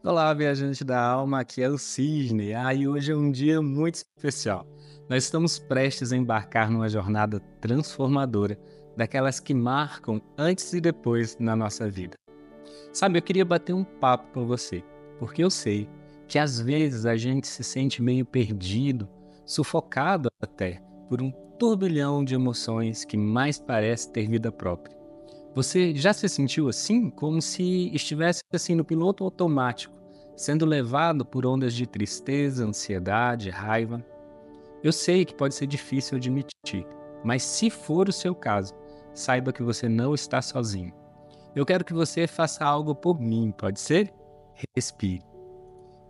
Olá, viajante da alma, aqui é o Cisne. E hoje é um dia muito especial. Nós estamos prestes a embarcar numa jornada transformadora, daquelas que marcam antes e depois na nossa vida. Sabe, eu queria bater um papo com você, porque eu sei que às vezes a gente se sente meio perdido, sufocado até, por um turbilhão de emoções que mais parece ter vida própria. Você já se sentiu assim, como se estivesse assim no piloto automático, sendo levado por ondas de tristeza, ansiedade, raiva? Eu sei que pode ser difícil admitir, mas se for o seu caso, saiba que você não está sozinho. Eu quero que você faça algo por mim, pode ser? Respire.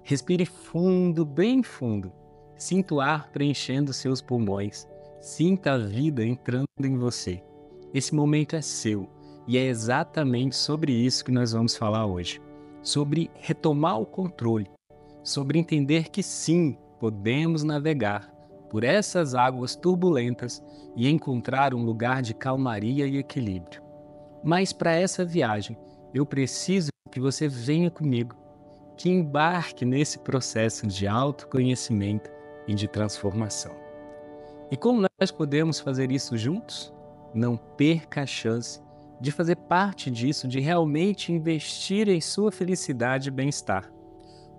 Respire fundo, bem fundo. Sinta o ar preenchendo seus pulmões. Sinta a vida entrando em você. Esse momento é seu e é exatamente sobre isso que nós vamos falar hoje. Sobre retomar o controle, sobre entender que sim, podemos navegar por essas águas turbulentas e encontrar um lugar de calmaria e equilíbrio. Mas para essa viagem, eu preciso que você venha comigo, que embarque nesse processo de autoconhecimento e de transformação. E como nós podemos fazer isso juntos? Não perca a chance de fazer parte disso, de realmente investir em sua felicidade e bem-estar.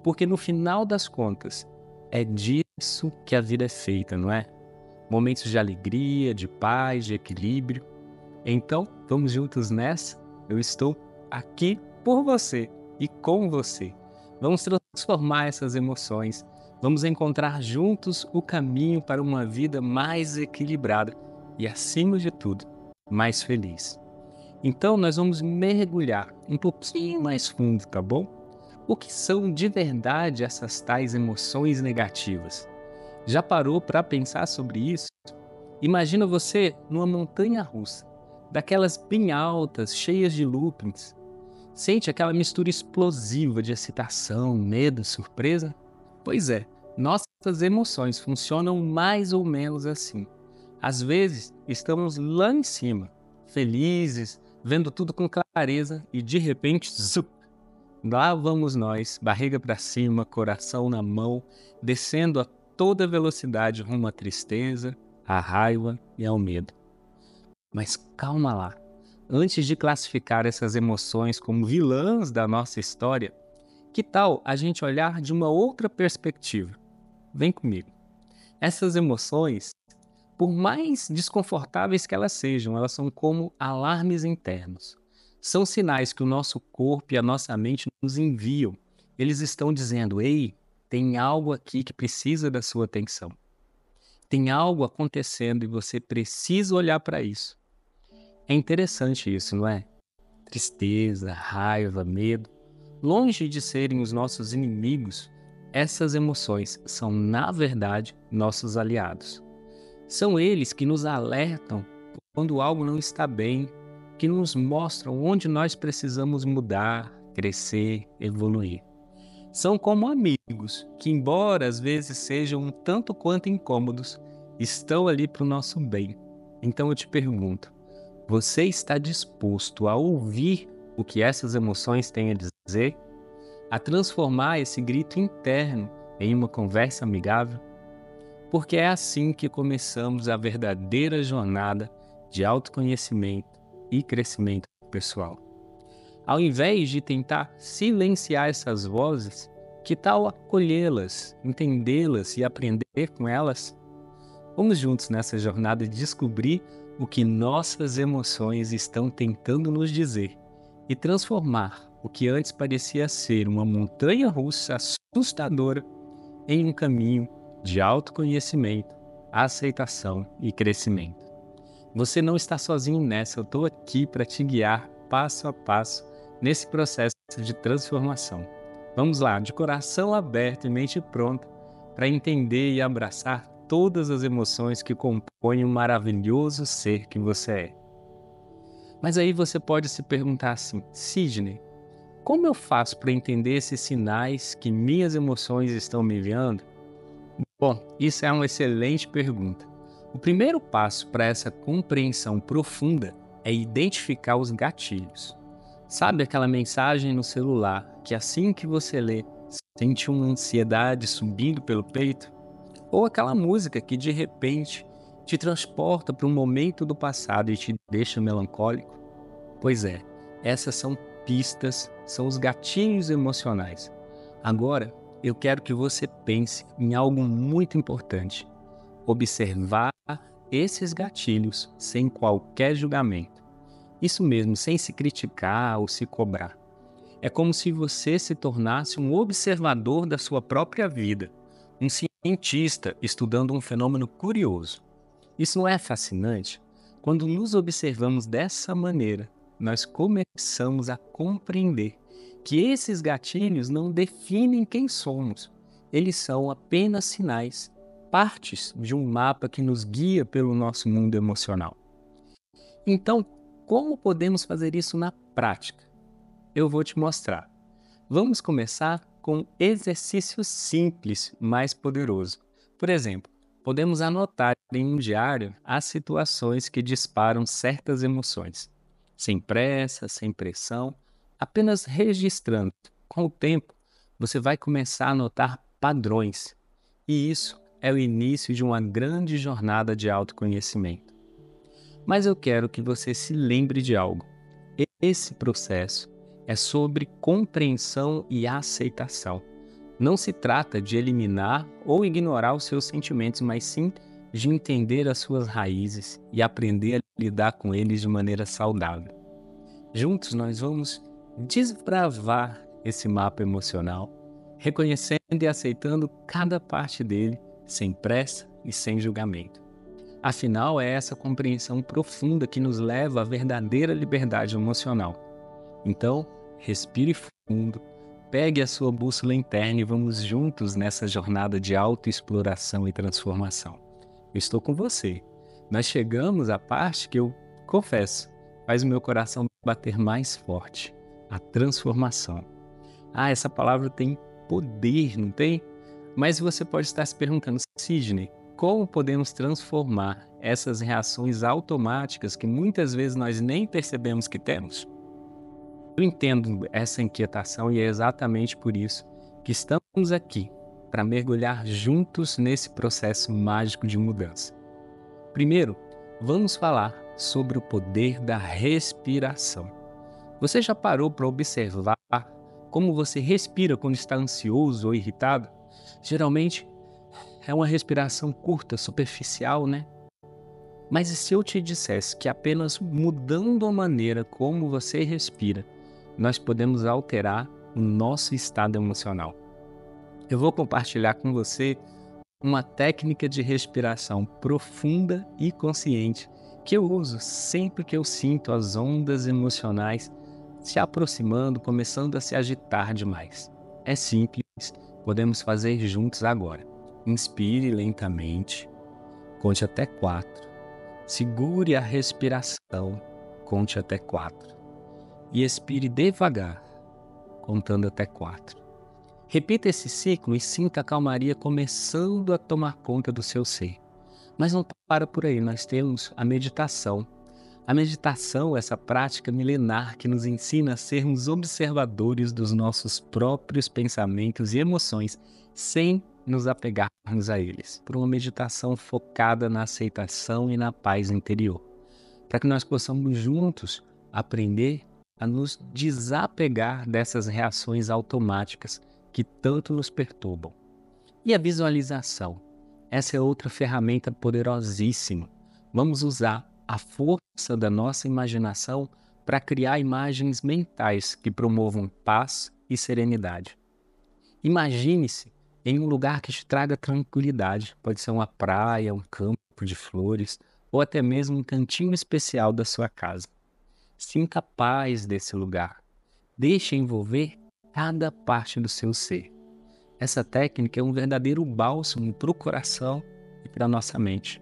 Porque no final das contas, é disso que a vida é feita, não é? Momentos de alegria, de paz, de equilíbrio. Então, vamos juntos nessa? Eu estou aqui por você e com você. Vamos transformar essas emoções. Vamos encontrar juntos o caminho para uma vida mais equilibrada e, acima de tudo, mais feliz. Então, nós vamos mergulhar um pouquinho mais fundo, tá bom? O que são de verdade essas tais emoções negativas? Já parou para pensar sobre isso? Imagina você numa montanha russa, daquelas bem altas, cheias de loopings. Sente aquela mistura explosiva de excitação, medo, surpresa? Pois é, nossas emoções funcionam mais ou menos assim. Às vezes, estamos lá em cima, felizes, vendo tudo com clareza e de repente, zup, lá vamos nós, barriga para cima, coração na mão, descendo a toda velocidade rumo à tristeza, à raiva e ao medo. Mas calma lá. Antes de classificar essas emoções como vilãs da nossa história, que tal a gente olhar de uma outra perspectiva? Vem comigo. Essas emoções, por mais desconfortáveis que elas sejam, elas são como alarmes internos. São sinais que o nosso corpo e a nossa mente nos enviam. Eles estão dizendo: ei, tem algo aqui que precisa da sua atenção. Tem algo acontecendo e você precisa olhar para isso. É interessante isso, não é? Tristeza, raiva, medo, longe de serem os nossos inimigos, essas emoções são, na verdade, nossos aliados. São eles que nos alertam quando algo não está bem, que nos mostram onde nós precisamos mudar, crescer, evoluir. São como amigos que, embora às vezes sejam um tanto quanto incômodos, estão ali para o nosso bem. Então eu te pergunto, você está disposto a ouvir o que essas emoções têm a dizer? A transformar esse grito interno em uma conversa amigável? Porque é assim que começamos a verdadeira jornada de autoconhecimento e crescimento pessoal. Ao invés de tentar silenciar essas vozes, que tal acolhê-las, entendê-las e aprender com elas? Vamos juntos nessa jornada descobrir o que nossas emoções estão tentando nos dizer e transformar o que antes parecia ser uma montanha russa assustadora em um caminho de autoconhecimento, aceitação e crescimento. Você não está sozinho nessa, eu estou aqui para te guiar passo a passo nesse processo de transformação. Vamos lá, de coração aberto e mente pronta para entender e abraçar todas as emoções que compõem o maravilhoso ser que você é. Mas aí você pode se perguntar assim: Sidney, como eu faço para entender esses sinais que minhas emoções estão me enviando? Bom, isso é uma excelente pergunta. O primeiro passo para essa compreensão profunda é identificar os gatilhos. Sabe aquela mensagem no celular que assim que você lê, sente uma ansiedade subindo pelo peito? Ou aquela música que de repente te transporta para um momento do passado e te deixa melancólico? Pois é, essas são pistas, são os gatilhos emocionais. Agora, eu quero que você pense em algo muito importante: observar esses gatilhos sem qualquer julgamento. Isso mesmo, sem se criticar ou se cobrar. É como se você se tornasse um observador da sua própria vida, um cientista estudando um fenômeno curioso. Isso não é fascinante? Quando nos observamos dessa maneira, nós começamos a compreender que esses gatilhos não definem quem somos. Eles são apenas sinais, partes de um mapa que nos guia pelo nosso mundo emocional. Então, como podemos fazer isso na prática? Eu vou te mostrar. Vamos começar com um exercício simples, mas poderoso. Por exemplo, podemos anotar em um diário as situações que disparam certas emoções. Sem pressa, sem pressão, apenas registrando. Com o tempo, você vai começar a notar padrões. E isso é o início de uma grande jornada de autoconhecimento. Mas eu quero que você se lembre de algo. Esse processo é sobre compreensão e aceitação. Não se trata de eliminar ou ignorar os seus sentimentos, mas sim de entender as suas raízes e aprender a lidar com eles de maneira saudável. Juntos nós vamos desbravar esse mapa emocional, reconhecendo e aceitando cada parte dele, sem pressa e sem julgamento. Afinal, é essa compreensão profunda que nos leva à verdadeira liberdade emocional. Então, respire fundo, pegue a sua bússola interna e vamos juntos nessa jornada de autoexploração e transformação. Eu estou com você. Nós chegamos à parte que eu confesso, faz o meu coração bater mais forte, a transformação. Ah, essa palavra tem poder, não tem? Mas você pode estar se perguntando, Sidney, como podemos transformar essas reações automáticas que muitas vezes nós nem percebemos que temos? Eu entendo essa inquietação e é exatamente por isso que estamos aqui, para mergulhar juntos nesse processo mágico de mudança. Primeiro, vamos falar sobre o poder da respiração. Você já parou para observar como você respira quando está ansioso ou irritado? Geralmente é uma respiração curta, superficial, né? Mas e se eu te dissesse que apenas mudando a maneira como você respira, nós podemos alterar o nosso estado emocional? Eu vou compartilhar com você uma técnica de respiração profunda e consciente que eu uso sempre que eu sinto as ondas emocionais se aproximando, começando a se agitar demais. É simples, podemos fazer juntos agora. Inspire lentamente, conte até 4. Segure a respiração, conte até 4. E expire devagar, contando até 4. Repita esse ciclo e sinta a calmaria começando a tomar conta do seu ser. Mas não para por aí, nós temos a meditação. A meditação é essa prática milenar que nos ensina a sermos observadores dos nossos próprios pensamentos e emoções, sem nos apegarmos a eles, por uma meditação focada na aceitação e na paz interior, para que nós possamos juntos aprender a nos desapegar dessas reações automáticas que tanto nos perturbam. E a visualização? Essa é outra ferramenta poderosíssima. Vamos usar a força da nossa imaginação para criar imagens mentais que promovam paz e serenidade. Imagine-se em um lugar que te traga tranquilidade. Pode ser uma praia, um campo de flores ou até mesmo um cantinho especial da sua casa. Sinta a paz desse lugar. Deixe envolver cada parte do seu ser. Essa técnica é um verdadeiro bálsamo para o coração e para a nossa mente.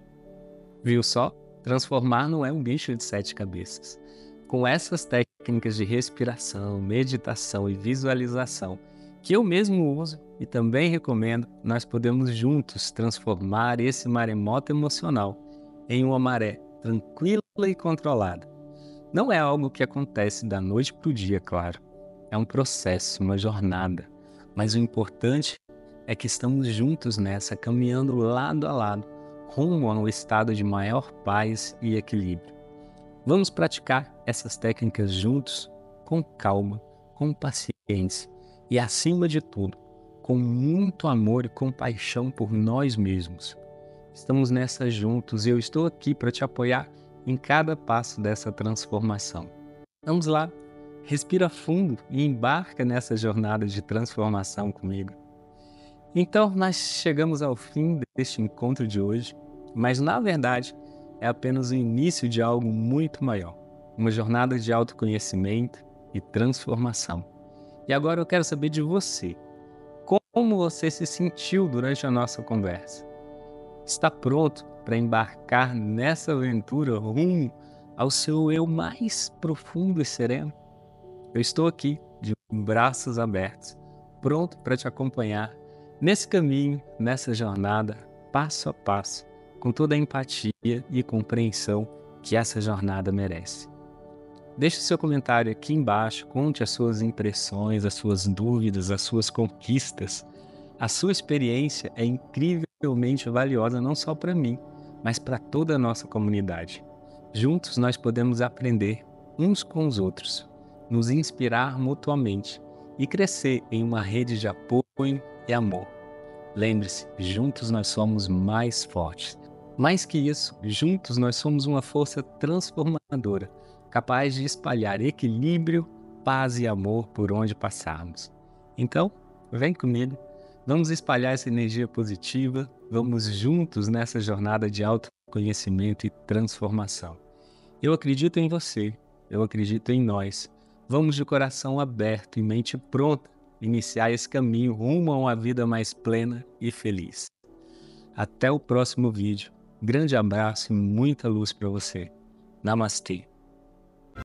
Viu só? Transformar não é um bicho de 7 cabeças. Com essas técnicas de respiração, meditação e visualização, que eu mesmo uso e também recomendo, nós podemos juntos transformar esse maremoto emocional em uma maré tranquila e controlada. Não é algo que acontece da noite para o dia, claro. É um processo, uma jornada. Mas o importante é que estamos juntos nessa, caminhando lado a lado, rumo a um estado de maior paz e equilíbrio. Vamos praticar essas técnicas juntos, com calma, com paciência e, acima de tudo, com muito amor e compaixão por nós mesmos. Estamos nessa juntos e eu estou aqui para te apoiar em cada passo dessa transformação. Vamos lá, respira fundo e embarca nessa jornada de transformação comigo. Então, nós chegamos ao fim deste encontro de hoje, mas na verdade é apenas o início de algo muito maior, uma jornada de autoconhecimento e transformação. E agora eu quero saber de você, como você se sentiu durante a nossa conversa? Está pronto para embarcar nessa aventura rumo ao seu eu mais profundo e sereno? Eu estou aqui, de braços abertos, pronto para te acompanhar nesse caminho, nessa jornada, passo a passo, com toda a empatia e compreensão que essa jornada merece. Deixe seu comentário aqui embaixo, conte as suas impressões, as suas dúvidas, as suas conquistas. A sua experiência é incrivelmente valiosa não só para mim, mas para toda a nossa comunidade. Juntos nós podemos aprender uns com os outros, nos inspirar mutuamente e crescer em uma rede de apoio e amor. Lembre-se, juntos nós somos mais fortes. Mais que isso, juntos nós somos uma força transformadora, capaz de espalhar equilíbrio, paz e amor por onde passarmos. Então, vem comigo, vamos espalhar essa energia positiva, vamos juntos nessa jornada de autoconhecimento e transformação. Eu acredito em você, eu acredito em nós. Vamos de coração aberto e mente pronta iniciar esse caminho rumo a uma vida mais plena e feliz. Até o próximo vídeo. Grande abraço e muita luz para você. Namastê.